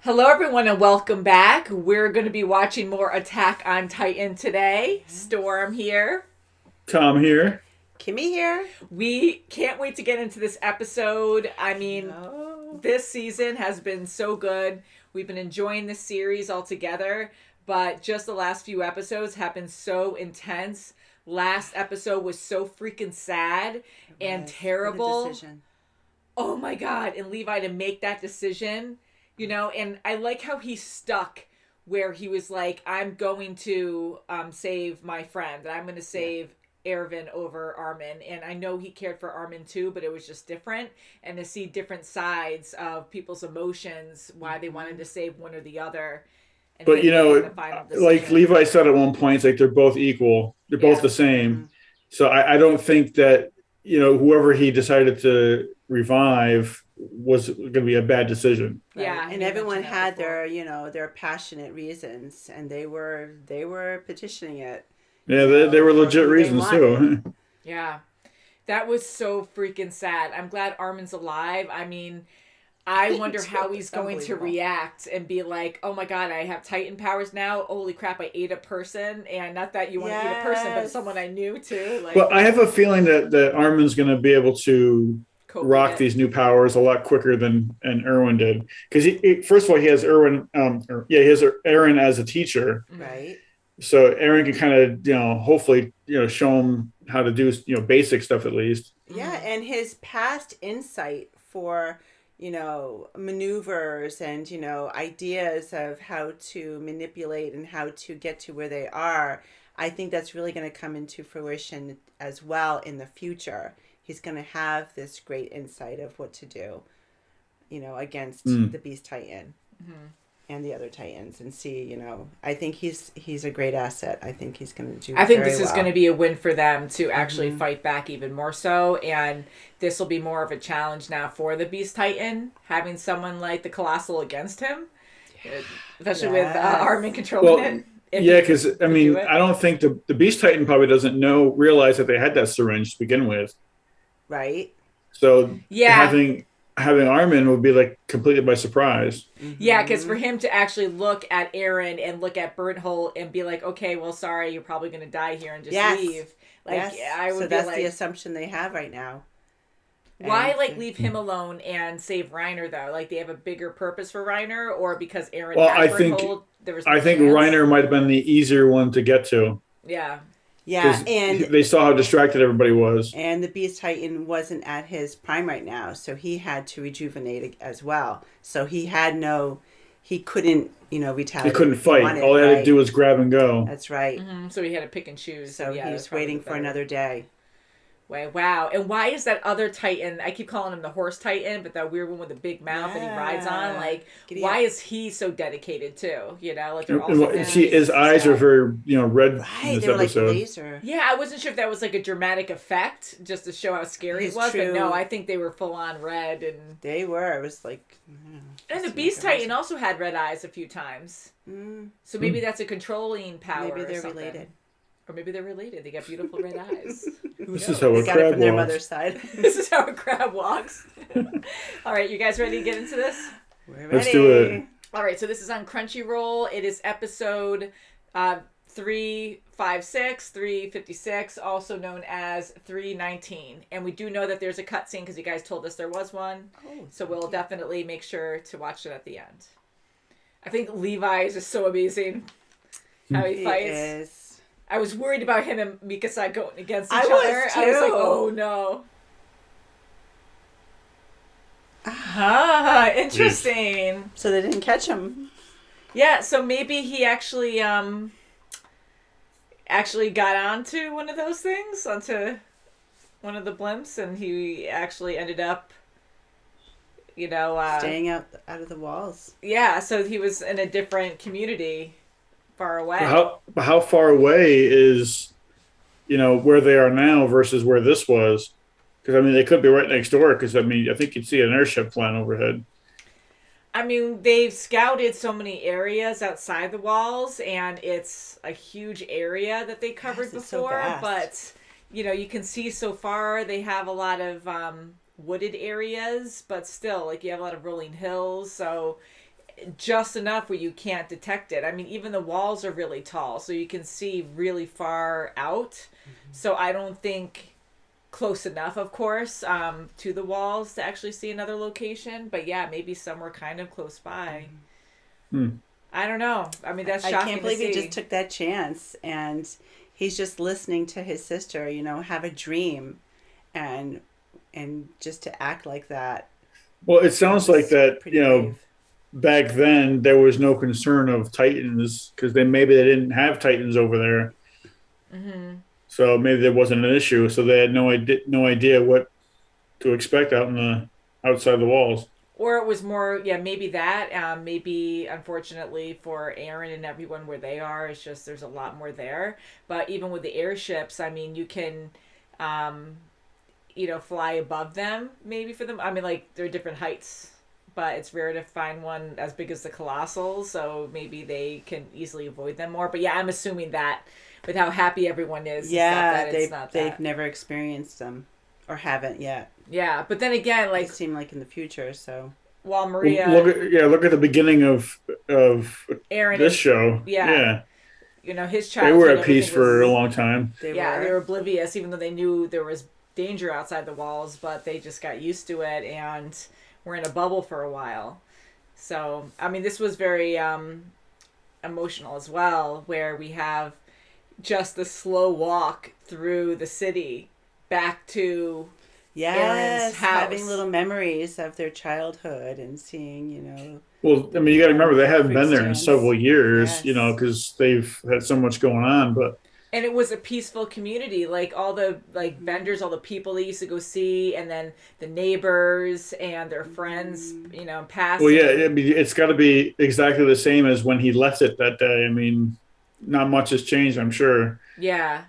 Hello, everyone, and welcome back. We're going to be watching more Attack on Titan today. Storm here. Tom here. Kimmy here. We can't wait to get into this episode. I mean, No. this season has been so good. We've been enjoying this series altogether, but just the last few episodes have been so intense. Last episode was so freaking sad and terrible. Oh my God. And Levi to make that decision. You know, and I like how he stuck where he was like, I'm going to save my friend. And I'm going to save Erwin over Armin. And I know he cared for Armin too, but it was just different. And to see different sides of people's emotions, why they wanted to save one or the other. And But, you know, like Levi said at one point, it's like they're both equal. They're both the same. Mm-hmm. So I don't think that, you know, whoever he decided to revive was going to be a bad decision. Right? Yeah. And everyone had their passionate reasons, and they were petitioning it. Yeah, they were legit reasons too. Yeah. That was so freaking sad. I'm glad Armin's alive. I mean, I wonder how he's going to react and be like, oh my God, I have Titan powers now. Holy crap, I ate a person. And not that you want to eat a person, but someone I knew too. Like, well, I have a feeling that Armin's going to be able to rock these new powers a lot quicker than Erwin did, because first of all he has Erwin, he has Eren as a teacher, right? So Eren can kind of hopefully show him how to do basic stuff at least. Yeah, and his past insight for maneuvers and ideas of how to manipulate and how to get to where they are. I think that's really going to come into fruition as well in the future. He's going to have this great insight of what to do, against the Beast Titan and the other Titans, and see, I think he's a great asset. I think he's going to do. I think this is going to be a win for them to actually fight back even more so, and this will be more of a challenge now for the Beast Titan, having someone like the Colossal against him, especially with Armin controlling it. Yeah, because I mean, I don't think the Beast Titan probably doesn't realize that they had that syringe to begin with. Right. So having Armin would be like completely by surprise. Yeah, because for him to actually look at Eren and look at Burnthold and be like, okay, well, sorry, you're probably going to die here and just leave. Like, I would so that's be the assumption they have right now. Why, leave him alone and save Reiner, though? Like, they have a bigger purpose for Reiner, or because Eren had Burnthold, there was no I think chance? Reiner might have been the easier one to get to. Yeah. Yeah, and they saw how distracted everybody was. And the Beast Titan wasn't at his prime right now, so he had to rejuvenate as well. So he couldn't, retaliate. He couldn't fight. All he had to do was grab and go. That's right. Mm-hmm. So he had to pick and choose. So he was waiting for another day. Wow. And why is that other Titan, I keep calling him the horse Titan, but that weird one with the big mouth that he rides on, like, why is he so dedicated too? Like, they're all his eyes are very, red in this they were episode. Like laser. Yeah, I wasn't sure if that was like a dramatic effect just to show how scary it was, but no, I think they were full on red. And they were. It was like... and the Beast Titan also had red eyes a few times. So maybe that's a controlling power. Maybe they're or something. related. Or maybe they're related. They got beautiful red eyes. This is how a crab walks. They got it from their mother's side. This is how a crab walks. All right, you guys ready to get into this? We're ready. Let's do it. All right, so this is on Crunchyroll. It is episode 356, also known as 319. And we do know that there's a cutscene because you guys told us there was one. So we'll definitely make sure to watch it at the end. I think Levi is just so amazing. How he fights. Is. I was worried about him and Mikasa going against each other. I was like, oh no. Interesting. So they didn't catch him. Yeah, so maybe he actually got onto one of those things, onto one of the blimps, and he actually ended up, staying out of the walls. Yeah, so he was in a different community. Far away. How far away is, where they are now versus where this was? Because, I mean, they could be right next door because, I mean, I think you'd see an airship flying overhead. I mean, they've scouted so many areas outside the walls, and it's a huge area that they covered before. So but, you can see so far they have a lot of wooded areas, but still, like, you have a lot of rolling hills, so... just enough where you can't detect it. I mean, even the walls are really tall, so you can see really far out. So I don't think close enough, of course, to the walls to actually see another location. But yeah, maybe somewhere kind of close by. I don't know. I mean, that's shocking. I can't believe to see. he just took that chance, and he's just listening to his sister, have a dream, and just to act like that. Well, it sounds like that, brave. back then there was no concern of Titans because they didn't have Titans over there. So maybe there wasn't an issue. So they had no idea what to expect outside the walls. Or it was more, maybe that. Maybe, unfortunately, for Aaron and everyone where they are, it's just there's a lot more there. But even with the airships, I mean, you can, fly above them, maybe for them. I mean, like, they're different heights. But it's rare to find one as big as the Colossals, so maybe they can easily avoid them more. But yeah, I'm assuming that with how happy everyone is, they've never experienced them or haven't yet. Yeah, but then again, like, it seemed like in the future. So while Maria, look at the beginning of Aaron this show. Yeah. His child. They were at peace for a long time. They were oblivious, even though they knew there was danger outside the walls, but they just got used to it and were in a bubble for a while. So, I mean, this was very emotional as well, where we have just the slow walk through the city back to Aaron's house. Having little memories of their childhood and seeing, Well, I mean, you got to remember they haven't been there in several years, because they've had so much going on, but. And it was a peaceful community, like all the vendors, all the people they used to go see, and then the neighbors and their friends, passing. Well, yeah, I mean, it's got to be exactly the same as when he left it that day. I mean, not much has changed, I'm sure. Yeah,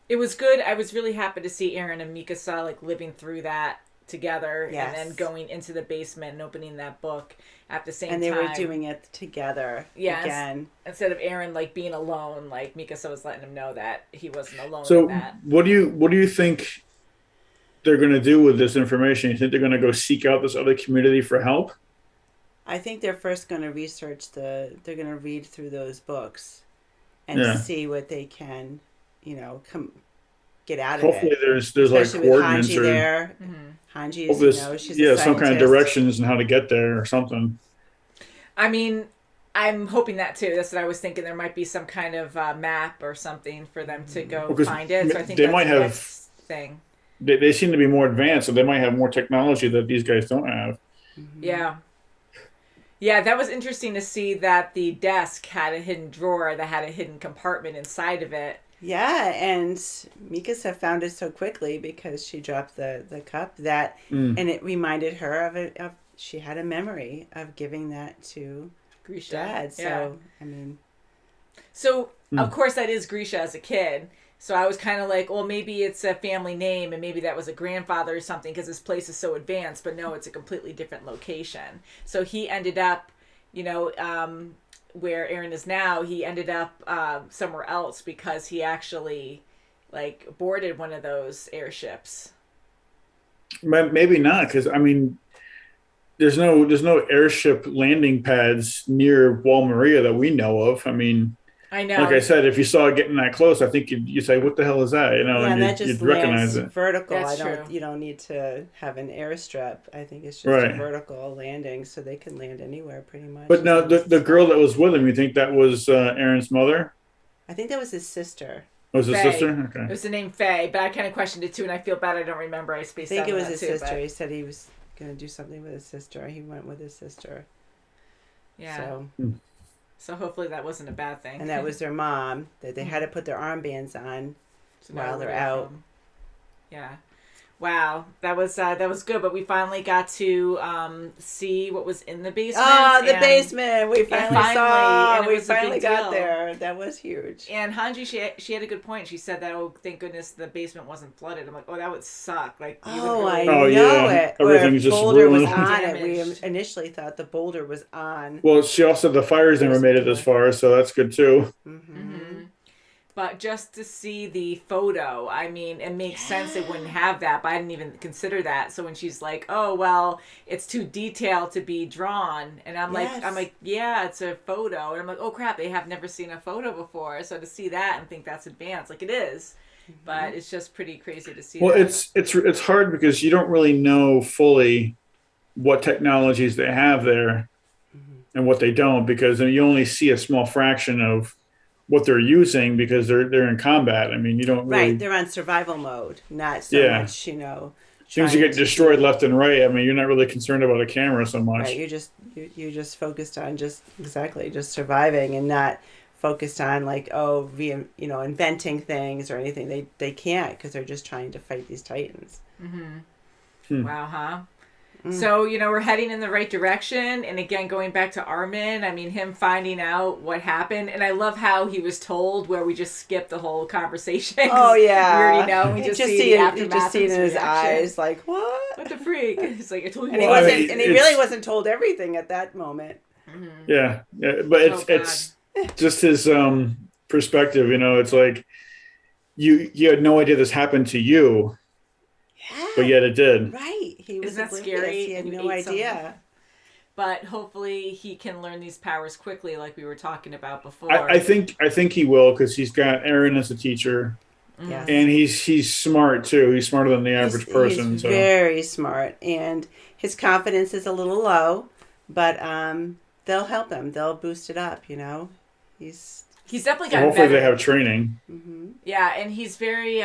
it was good. I was really happy to see Aaron and Mikasa living through that together, and then going into the basement and opening that book at the same time. And they were doing it together again. Instead of Aaron being alone, Mikasa was letting him know that he wasn't alone in that. What do you think they're going to do with this information? You think they're going to go seek out this other community for help? I think they're first going to research they're going to read through those books and see what they can, get out of it. Hopefully there's especially like coordinates with Hanji there. Hanji is, she's a some kind of directions on how to get there or something. I mean, I'm hoping that too. That's what I was thinking. There might be some kind of map or something for them to go find it. So I think they that's might the have next thing. They seem to be more advanced, so they might have more technology that these guys don't have. Yeah. Yeah, that was interesting to see that the desk had a hidden drawer that had a hidden compartment inside of it. Yeah, and Mikasa found it so quickly because she dropped the cup and it reminded her of she had a memory of giving that to Grisha. Dad. So, I mean. So, of course, that is Grisha as a kid. So I was kind of like, well, maybe it's a family name and maybe that was a grandfather or something because this place is so advanced. But no, it's a completely different location. So he ended up, where Aaron is now, he ended up somewhere else because he actually boarded one of those airships. Maybe not, because I mean, there's no airship landing pads near Wall Maria that we know of. I mean, I know. Like I said, if you saw it getting that close, I think you'd say, "What the hell is that?" And you'd recognize it. Vertical. That's true. You don't need to have an airstrip. I think it's just a vertical landing, so they can land anywhere pretty much. But now the girl that was with him, you think that was Aaron's mother? I think that was his sister. Oh, was his sister? Okay. It was the name Faye, but I kind of questioned it too, and I feel bad I don't remember. I spaced out on that too. I think it was his sister. But... He said he was going to do something with his sister. He went with his sister. Yeah. So hopefully that wasn't a bad thing. And that was their mom, that they had to put their armbands on while they're out. Yeah. Wow. That was good, but we finally got to see what was in the basement. Oh, the basement. We finally saw. And we finally got there. That was huge. And Hanji, she had a good point. She said that, oh, thank goodness the basement wasn't flooded. I'm like, oh, that would suck. I know it. Everything's just boulder ruined. Was on it. We initially thought the boulder was on. Well, she also, the fires never made it this far, so that's good too. Mm-hmm. But just to see the photo, I mean, it makes sense it wouldn't have that, but I didn't even consider that. So when she's like, "Oh, well, it's too detailed to be drawn," and I'm like, yeah, it's a photo, and I'm like, oh crap, they have never seen a photo before, so to see that and think that's advanced, like it is, but it's just pretty crazy to see. Well, that. it's hard because you don't really know fully what technologies they have there and what they don't, because you only see a small fraction of what they're using because they're in combat. I mean, you don't really... Right, they're on survival mode, not so much, Things you get destroyed left and right. I mean, you're not really concerned about a camera so much. Right, you're just focused on just surviving and not focused on inventing things or anything. They can't because they're just trying to fight these titans. Wow, huh? So, we're heading in the right direction. And again, going back to Armin, I mean, him finding out what happened. And I love how he was told, where we just skipped the whole conversation. Oh, yeah. We already know. We just see the aftermath. You just see it in his eyes, like, what? What the freak? It's like, I told you. And he really wasn't told everything at that moment. Yeah. But it's just his perspective, it's like, you had no idea this happened to you. Yeah. But yet it did. Right. He was Isn't that scary? He had no idea. Something. But hopefully he can learn these powers quickly, like we were talking about before. I think he will, because he's got Aaron as a teacher. Yes. And he's smart too. He's smarter than the average person. He's very smart, and his confidence is a little low, but they'll help him. They'll boost it up. He's definitely got. Hopefully better. They have training. Mm-hmm. Yeah, and he's very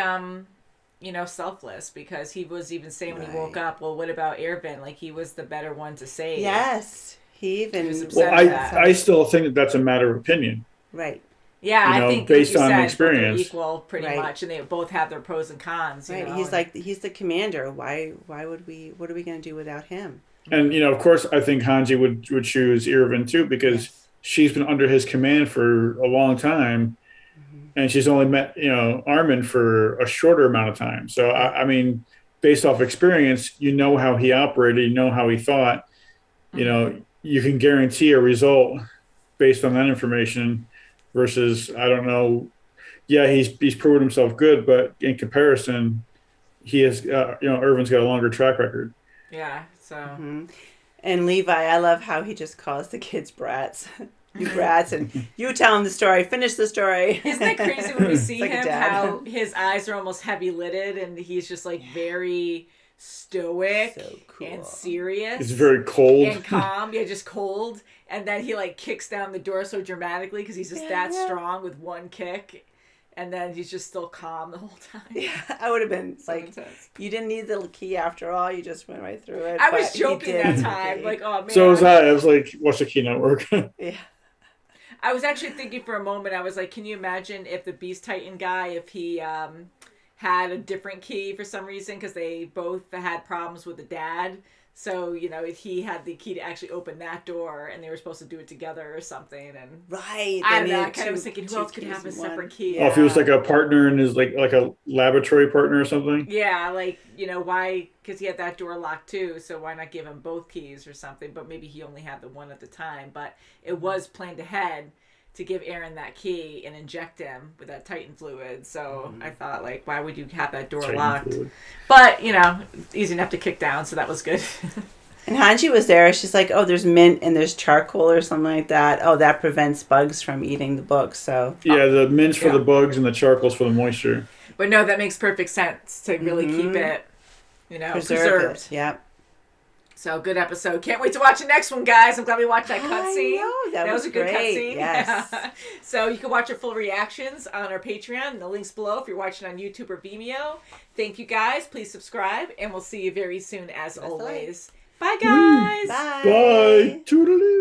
selfless, because he was even saying when he woke up, well, what about Ervin? Like, he was the better one to save. Yes, he even. I still think that that's a matter of opinion. Right. Yeah, I think based on experience, equal pretty much, and they both have their pros and cons. Right. He's the commander. Why would we? What are we going to do without him? And of course, I think Hanji would choose Irvin too, because she's been under his command for a long time, and she's only met Armin for a shorter amount of time. So I mean, based off experience, how he operated, how he thought. You can guarantee a result based on that information. Versus, I don't know. Yeah, he's proven himself good, but in comparison, he has Irvin's got a longer track record. Yeah. So. Mm-hmm. And Levi, I love how he just calls the kids brats. You brats, and you tell him the story. Finish the story. Isn't that crazy when we see him? How his eyes are almost heavy lidded, and he's just like very stoic and serious. It's very cold and calm. Yeah, just cold. And then he kicks down the door so dramatically because he's just that strong with one kick. And then he's just still calm the whole time. Yeah, I would have been so intense. You didn't need the key after all. You just went right through it. I was joking that time. Oh, man. So was I. I was like, watch the Key Network. Yeah. I was actually thinking for a moment, I was like, can you imagine if the Beast Titan guy, if he had a different key for some reason, because they both had problems with the dad. So, if he had the key to actually open that door, and they were supposed to do it together or something, and right, I don't know. I kind of was thinking, who else could have a separate key? Oh, if he was like a partner and is like a laboratory partner or something. Yeah, why? Because he had that door locked too, so why not give him both keys or something? But maybe he only had the one at the time. But it was planned ahead to give Aaron that key and inject him with that Titan fluid. So I thought, why would you have that door Titan locked? Fluid. But, easy enough to kick down, so that was good. And Hanji was there. She's like, oh, there's mint and there's charcoal or something like that. Oh, that prevents bugs from eating the book. So yeah, the mint's for the bugs and the charcoal's for the moisture. But no, that makes perfect sense to really keep it, preserved. Yep. So, good episode. Can't wait to watch the next one, guys. I'm glad we watched that cutscene. That was a good cutscene. Yes. So, you can watch our full reactions on our Patreon. The link's below if you're watching on YouTube or Vimeo. Thank you, guys. Please subscribe, and we'll see you very soon, as always. Bye, guys. Bye. Bye. Toodaloo.